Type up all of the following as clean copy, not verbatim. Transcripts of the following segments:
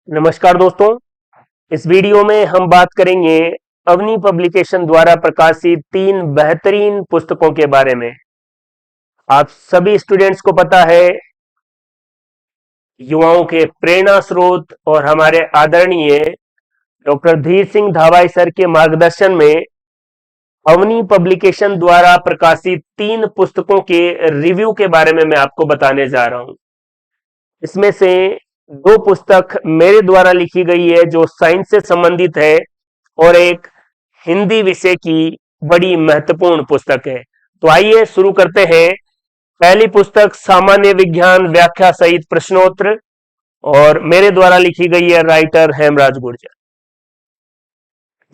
नमस्कार दोस्तों। इस वीडियो में हम बात करेंगे अवनी पब्लिकेशन द्वारा प्रकाशित 3 बेहतरीन पुस्तकों के बारे में। आप सभी स्टूडेंट्स को पता है, युवाओं के प्रेरणा स्रोत और हमारे आदरणीय डॉक्टर धीर सिंह धावाई सर के मार्गदर्शन में अवनी पब्लिकेशन द्वारा प्रकाशित 3 पुस्तकों के रिव्यू के बारे में मैं आपको बताने जा रहा हूं। इसमें से 2 पुस्तक मेरे द्वारा लिखी गई है जो साइंस से संबंधित है और एक हिंदी विषय की बड़ी महत्वपूर्ण पुस्तक है। तो आइए शुरू करते हैं। पहली पुस्तक सामान्य विज्ञान व्याख्या सहित प्रश्नोत्तर और मेरे द्वारा लिखी गई है, writer Hemraj Gurjar.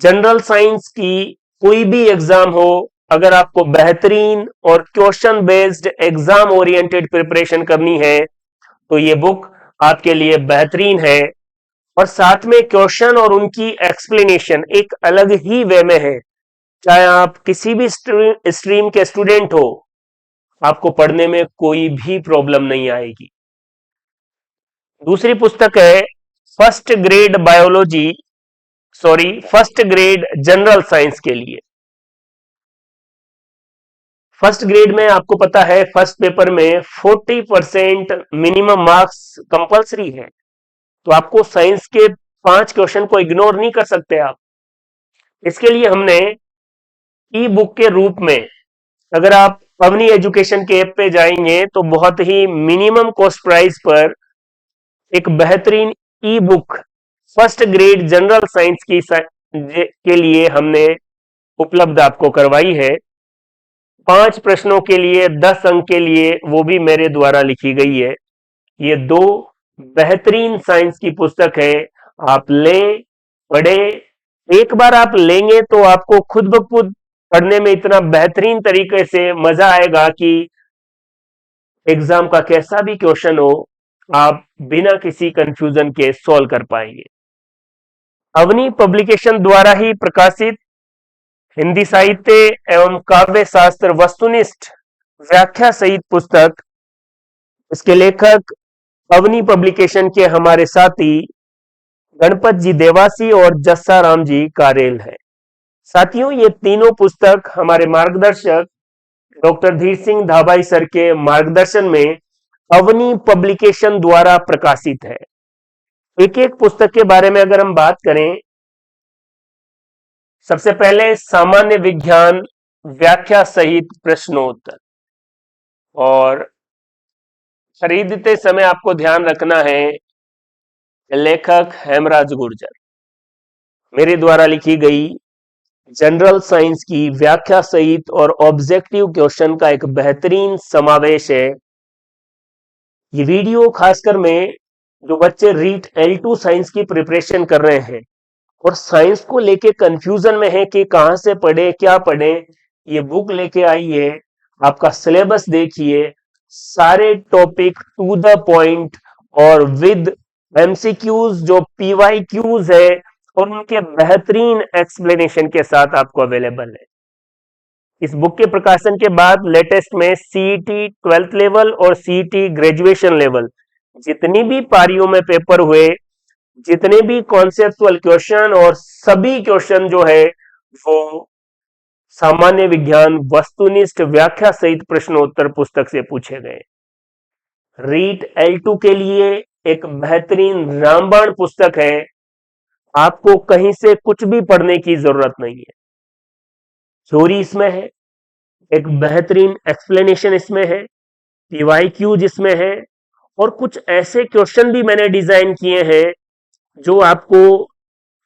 General science की कोई भी एग्जाम हो, अगर आपको बेहतरीन और question based exam oriented preparation करनी है तो ये बुक आपके लिए बेहतरीन है। और साथ में क्वेश्चन और उनकी एक्सप्लेनेशन एक अलग ही वे में है। चाहे आप किसी भी स्ट्रीम के स्टूडेंट हो, आपको पढ़ने में कोई भी प्रॉब्लम नहीं आएगी। दूसरी पुस्तक है फर्स्ट ग्रेड जनरल साइंस के लिए। फर्स्ट ग्रेड में आपको पता है, फर्स्ट पेपर में 40% मिनिमम मार्क्स कंपलसरी है। तो आपको साइंस के 5 क्वेश्चन को इग्नोर नहीं कर सकते आप। इसके लिए हमने ई बुक के रूप में, अगर आप अवनी एजुकेशन के ऐप पे जाएंगे तो बहुत ही मिनिमम कॉस्ट प्राइस पर एक बेहतरीन ई book first grade general science की के लिए हमने उपलब्ध आपको करवाई है। 5 प्रश्नों के लिए 10 अंक के लिए, वो भी मेरे द्वारा लिखी गई है। ये 2 बेहतरीन साइंस की पुस्तक है। आप लें, पढ़े। एक बार आप लेंगे तो आपको खुद ब खुद पढ़ने में इतना बेहतरीन तरीके से मजा आएगा कि एग्जाम का कैसा भी क्वेश्चन हो, आप बिना किसी कंफ्यूजन के सॉल्व कर पाएंगे। अवनी पब्लिकेशन द्वारा ही प्रकाशित हिंदी साहित्य एवं काव्य शास्त्र वस्तुनिष्ठ व्याख्या सहित पुस्तक, इसके लेखक अवनी पब्लिकेशन के हमारे साथी गणपत जी देवासी और जस्सा राम जी कारेल है। साथियों, ये तीनों पुस्तक हमारे मार्गदर्शक डॉक्टर धीर सिंह धाबाई सर के मार्गदर्शन में अवनी पब्लिकेशन द्वारा प्रकाशित है। एक एक पुस्तक के बारे में अगर हम बात करें, सबसे पहले सामान्य विज्ञान व्याख्या सहित प्रश्नोत्तर। और खरीदते समय आपको ध्यान रखना है, लेखक हेमराज गुर्जर। मेरे द्वारा लिखी गई जनरल साइंस की व्याख्या सहित और ऑब्जेक्टिव क्वेश्चन का एक बेहतरीन समावेश है। ये वीडियो खासकर में जो बच्चे रीट L2 साइंस की प्रिपरेशन कर रहे हैं और साइंस को लेके कंफ्यूजन में है कि कहां से पढ़े, क्या पढ़े, ये बुक लेके आइए। आपका सिलेबस देखिए, सारे टॉपिक टू द पॉइंट और विद MCQs जो PYQs है और उनके बेहतरीन एक्सप्लेनेशन के साथ आपको अवेलेबल है। इस बुक के प्रकाशन के बाद लेटेस्ट में CET 12th लेवल और CET ग्रेजुएशन लेवल जितनी भी पारियों में पेपर हुए, जितने भी कॉन्सेप्चुअल क्वेश्चन और सभी क्वेश्चन जो है वो सामान्य विज्ञान वस्तुनिष्ठ व्याख्या सहित प्रश्नोत्तर पुस्तक से पूछे गए। रीट L2 के लिए एक बेहतरीन रामबाण पुस्तक है। आपको कहीं से कुछ भी पढ़ने की जरूरत नहीं है। थ्योरी इसमें है, एक बेहतरीन एक्सप्लेनेशन इसमें है, PYQ जिसमें है, और कुछ ऐसे क्वेश्चन भी मैंने डिजाइन किए हैं जो आपको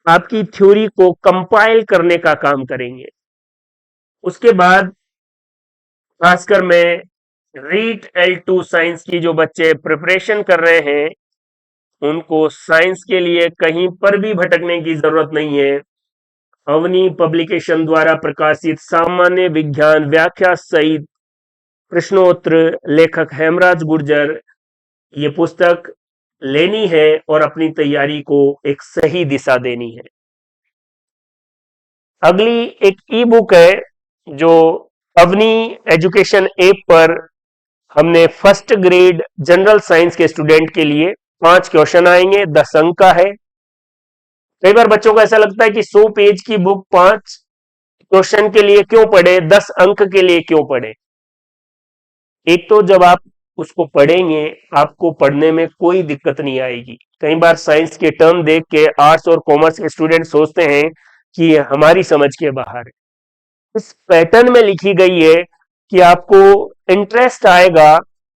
आपकी थ्योरी को कंपाइल करने का काम करेंगे। उसके बाद खासकर मैं रीट L2 साइंस की जो बच्चे प्रिपरेशन कर रहे हैं, उनको साइंस के लिए कहीं पर भी भटकने की जरूरत नहीं है। अवनी पब्लिकेशन द्वारा प्रकाशित सामान्य विज्ञान व्याख्या सहित प्रश्नोत्तर, लेखक हेमराज गुर्जर, ये पुस्तक लेनी है और अपनी तैयारी को एक सही दिशा देनी है। अगली एक ई बुक है जो अवनी एजुकेशन ऐप पर हमने फर्स्ट ग्रेड जनरल साइंस के स्टूडेंट के लिए 5 क्वेश्चन आएंगे, 10 अंक का है। कई बार बच्चों को ऐसा लगता है कि 100 पेज की बुक 5 क्वेश्चन के लिए क्यों पढ़े, 10 अंक के लिए क्यों पढ़े। एक तो जब आप उसको पढ़ेंगे आपको पढ़ने में कोई दिक्कत नहीं आएगी। कई बार साइंस के टर्म देख के आर्ट्स और कॉमर्स के स्टूडेंट सोचते हैं कि हमारी समझ के बाहर है। इस पैटर्न में लिखी गई है कि आपको इंटरेस्ट आएगा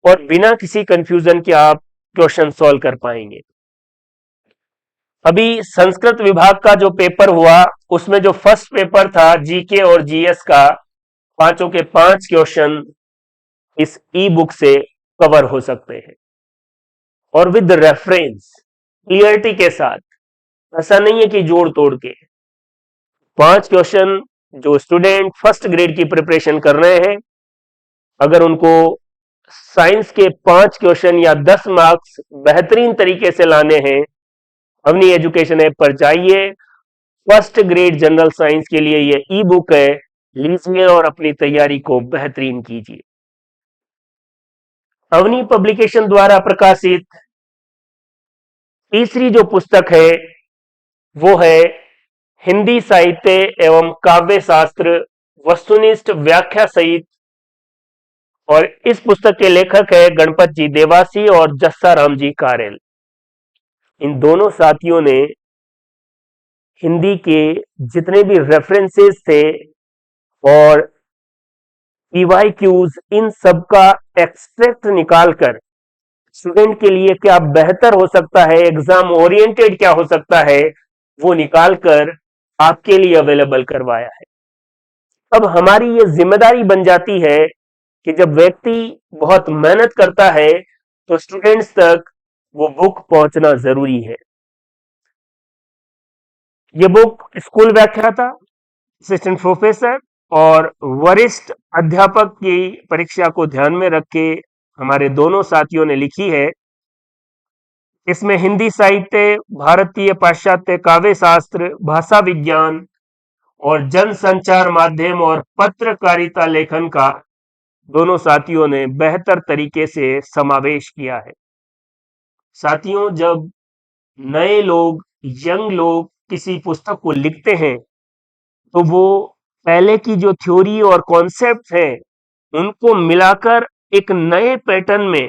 और बिना किसी कंफ्यूजन के आप क्वेश्चन सॉल्व कर पाएंगे। अभी संस्कृत विभाग का जो पेपर हुआ उसमें जो फर्स्ट पेपर था जीके और जीएस का, पांचों के 5 क्वेश्चन इस ई बुक से कवर हो सकते हैं और विद रेफरेंस, क्लियरिटी के साथ। ऐसा नहीं है कि जोड़ तोड़ के। 5 क्वेश्चन जो स्टूडेंट फर्स्ट ग्रेड की प्रिपरेशन कर रहे हैं, अगर उनको साइंस के 5 क्वेश्चन या 10 मार्क्स बेहतरीन तरीके से लाने हैं, अवनी एजुकेशन ऐप पर जाइए। फर्स्ट ग्रेड जनरल साइंस के लिए ये ई बुक है, लीजिए और अपनी तैयारी को बेहतरीन कीजिए। अवनी पब्लिकेशन द्वारा प्रकाशित तीसरी जो पुस्तक है वो है हिंदी साहित्य एवं काव्य शास्त्र वस्तुनिष्ठ व्याख्या सहित, और इस पुस्तक के लेखक है गणपत जी देवासी और जस्सा राम जी कारेल। इन दोनों साथियों ने हिंदी के जितने भी रेफरेंसेस थे और पीवाईक्यूज, इन सब का एक्सट्रैक्ट निकालकर स्टूडेंट के लिए क्या बेहतर हो सकता है, एग्जाम ओरिएंटेड क्या हो सकता है, वो निकालकर आपके लिए अवेलेबल करवाया है। अब हमारी ये जिम्मेदारी बन जाती है कि जब व्यक्ति बहुत मेहनत करता है तो स्टूडेंट्स तक वो बुक पहुंचना जरूरी है। ये बुक स्कूल व्याख्याता, असिस्टेंट प्रोफेसर और वरिष्ठ अध्यापक की परीक्षा को ध्यान में रख के हमारे दोनों साथियों ने लिखी है। इसमें हिंदी साहित्य, भारतीय पाश्चात्य काव्य शास्त्र, भाषा विज्ञान और जनसंचार माध्यम और पत्रकारिता लेखन का दोनों साथियों ने बेहतर तरीके से समावेश किया है। साथियों, जब नए लोग, यंग लोग किसी पुस्तक को लिखते हैं तो वो पहले की जो थ्योरी और कॉन्सेप्ट है उनको मिलाकर एक नए पैटर्न में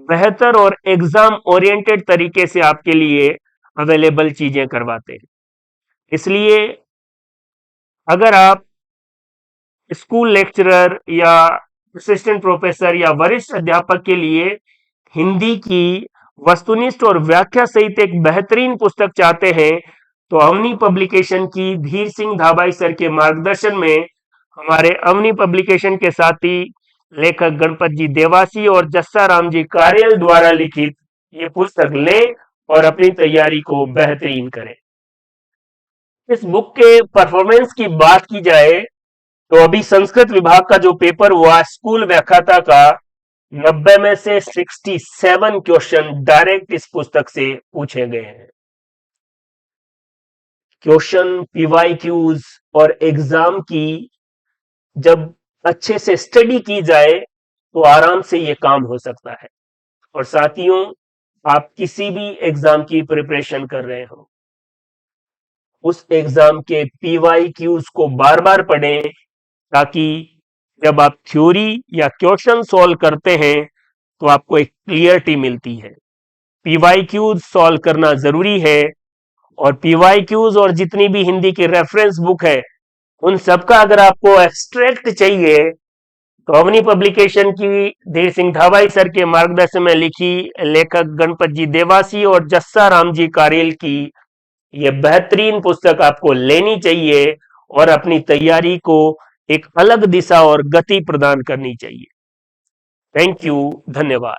बेहतर और एग्जाम ओरिएंटेड तरीके से आपके लिए अवेलेबल चीजें करवाते हैं। इसलिए अगर आप स्कूल लेक्चरर या असिस्टेंट प्रोफेसर या वरिष्ठ अध्यापक के लिए हिंदी की वस्तुनिष्ठ और व्याख्या सहित एक बेहतरीन पुस्तक चाहते हैं तो अवनी पब्लिकेशन की धीर सिंह धाबाई सर के मार्गदर्शन में हमारे अवनी पब्लिकेशन के साथी लेखक गणपत जी देवासी और जस्सा राम जी कारेल द्वारा लिखित ये पुस्तक लें और अपनी तैयारी को बेहतरीन करें। इस बुक के परफॉर्मेंस की बात की जाए तो अभी संस्कृत विभाग का जो पेपर हुआ स्कूल व्याख्याता का, 90 में से 67 क्वेश्चन डायरेक्ट इस पुस्तक से पूछे गए हैं। क्वेश्चन, पीवाईक्यूज और एग्जाम की जब अच्छे से स्टडी की जाए तो आराम से ये काम हो सकता है। और साथियों, आप किसी भी एग्जाम की प्रिपरेशन कर रहे हो, उस एग्जाम के पीवाईक्यूज को बार बार पढ़ें ताकि जब आप थ्योरी या क्वेश्चन सॉल्व करते हैं तो आपको एक क्लियरिटी मिलती है। पीवाईक्यूज सॉल्व करना जरूरी है और पीवाईक्यूज और जितनी भी हिंदी की रेफरेंस बुक है उन सबका अगर आपको एक्सट्रैक्ट चाहिए तो अवनी पब्लिकेशन की धीर सिंह धाबाई सर के मार्गदर्शन में लिखी लेखक गणपत जी देवासी और जस्सा राम जी कारेल की ये बेहतरीन पुस्तक आपको लेनी चाहिए और अपनी तैयारी को एक अलग दिशा और गति प्रदान करनी चाहिए। थैंक यू, धन्यवाद।